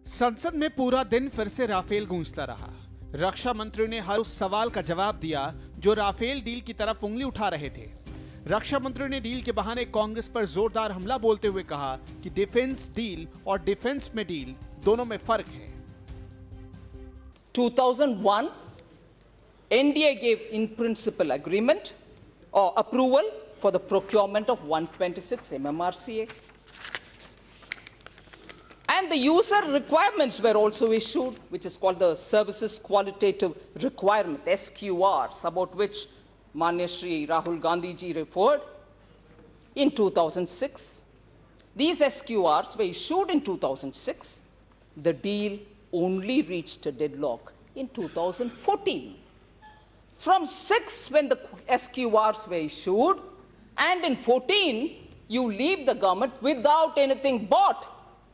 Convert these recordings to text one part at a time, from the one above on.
संसद में पूरा दिन फिर से राफेल गूंजता रहा। रक्षा मंत्री ने हर उस सवाल का जवाब दिया जो राफेल डील की तरफ उंगली उठा रहे थे। रक्षा मंत्री ने डील के बहाने कांग्रेस पर जोरदार हमला बोलते हुए कहा कि डिफेंस डील और डिफेंस में डील दोनों में फर्क है। 2001, NDA gave in principle agreement or approval for the procurement of 126 MMRCA. And the user requirements were also issued, which is called the Services Qualitative Requirement, SQRs, about which Manya Shri Rahul Gandhi ji referred in 2006. These SQRs were issued in 2006. The deal only reached a deadlock in 2014. From 6, when the SQRs were issued, and in 14, you leave the government without anything but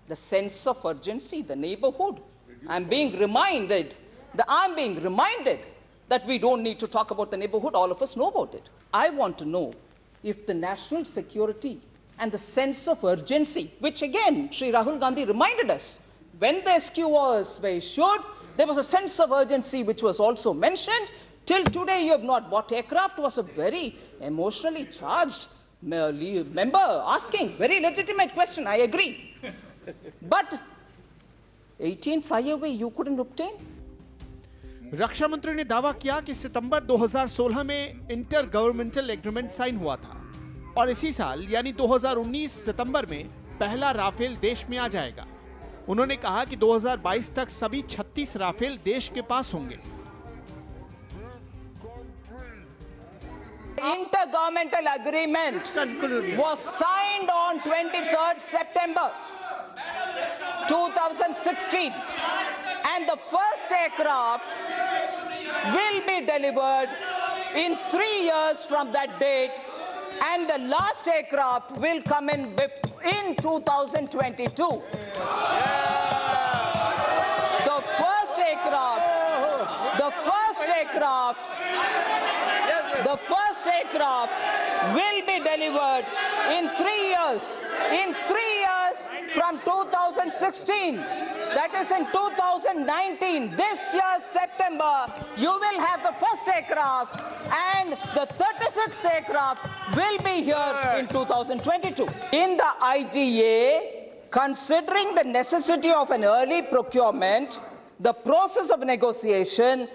the sense of urgency, the neighborhood. I'm being reminded that we don't need to talk about the neighborhood. All of us know about it. I want to know if the national security and the sense of urgency, which again, Sri Rahul Gandhi reminded us, when the SQRs were issued, there was a sense of urgency which was also mentioned. Till today, you have not bought aircraft was a very emotionally charged member asking. Very legitimate question, I agree. But 18 flyaway you couldn't obtain? रक्षा मंत्री ने दावा किया कि सितंबर 2016 में inter governmental agreement sign हुआ था और इसी साल यानी 2019 सितंबर में पहला राफेल देश में आ जाएगा। उन्होंने कहा कि 2022 तक सभी 36 राफेल देश के पास होंगे। Intergovernmental agreement was signed on 23rd September 2016, and the first aircraft will be delivered in 3 years from that date, and the last aircraft will come in 2022. The first aircraft will be delivered in 3 years. In 3 years from 2016, that is in 2019, this year September, you will have the first aircraft, and the 36th aircraft will be here in 2022. In the IGA, considering the necessity of an early procurement, the process of negotiation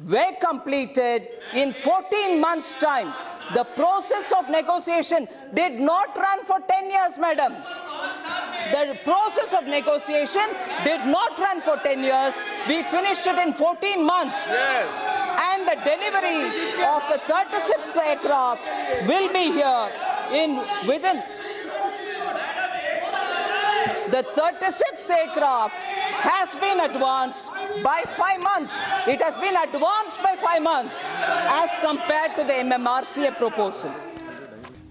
were completed in 14 months' time. The process of negotiation did not run for 10 years, madam. The process of negotiation did not run for 10 years. We finished it in 14 months. Yes. And the delivery of the 36th aircraft will be here within. The 36th aircraft has been advanced by 5 months. It has been advanced by 5 months as compared to the MMRCA proposal.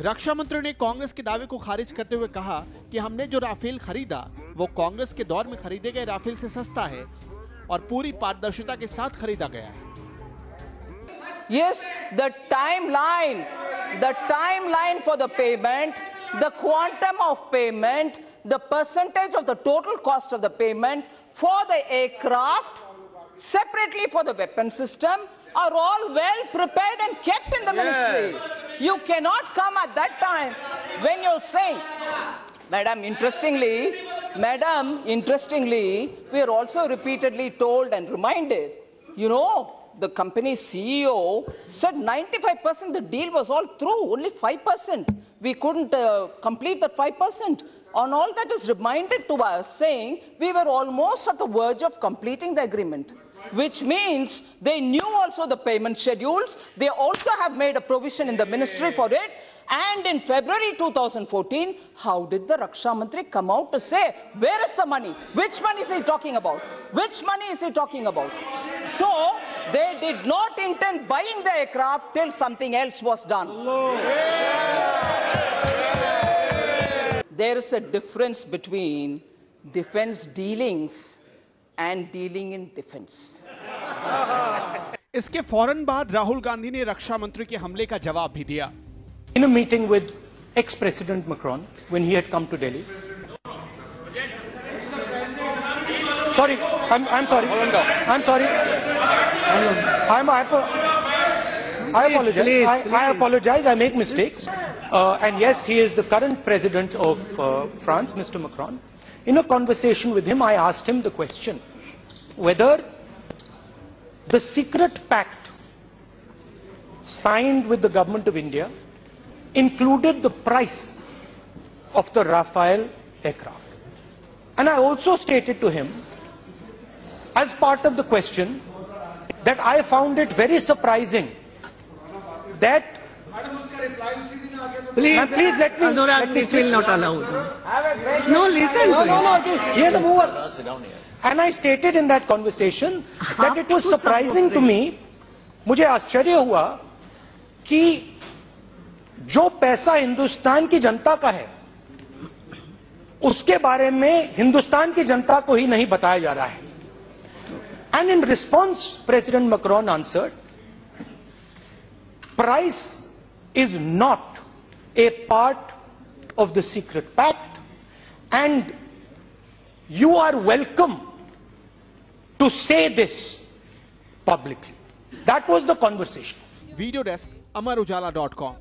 रक्षा मंत्री ने कांग्रेस के दावे को खारिज करते हुए कहा कि हमने जो राफेल खरीदा वो कांग्रेस के दौर में खरीदे गए राफेल से सस्ता है और पूरी पारदर्शिता के साथ खरीदा गया है। Yes, the timeline for the payment, the quantum of payment, the percentage of the total cost of the payment for the aircraft, separately for the weapon system, are all well prepared and kept in the ministry. You cannot come at that time when you're saying, Madam, interestingly, we are also repeatedly told and reminded, the company's CEO said 95% the deal was all through, only 5%. We couldn't complete that 5%. On all that is reminded to us saying we were almost at the verge of completing the agreement, which means they knew also the payment schedules. They also have made a provision in the ministry for it. And in February 2014, how did the Raksha Mantri come out to say, where is the money? Which money is he talking about? Which money is he talking about? So, they did not intend buying the aircraft till something else was done. There is a difference between defense dealings and dealing in defense. इसके फौरन बाद राहुल गांधी ने रक्षा मंत्री के हमले का जवाब भी दिया। In a meeting with ex-President Macron when he had come to Delhi, Sorry, I'm sorry. I'm sorry. I apologize. Please. I apologize. I make mistakes. And yes, he is the current president of France, Mr. Macron. In a conversation with him, I asked him the question whether the secret pact signed with the government of India included the price of the Rafale aircraft. And I also stated to him, as part of the question, that I found it very surprising that... Please, please let me... Anurag, this will not allow. No, listen to it. And I stated in that conversation that it was surprising to me, मुझे आश्चर्य हुआ कि जो पैसा हिंदुस्तान की जनता का है उसके बारे में हिंदुस्तान की जनता को ही नहीं बताया जा रहा है. And in response, President Macron answered, price is not a part of the secret pact and you are welcome to say this publicly. That was the conversation. Video desk, amarujala.com.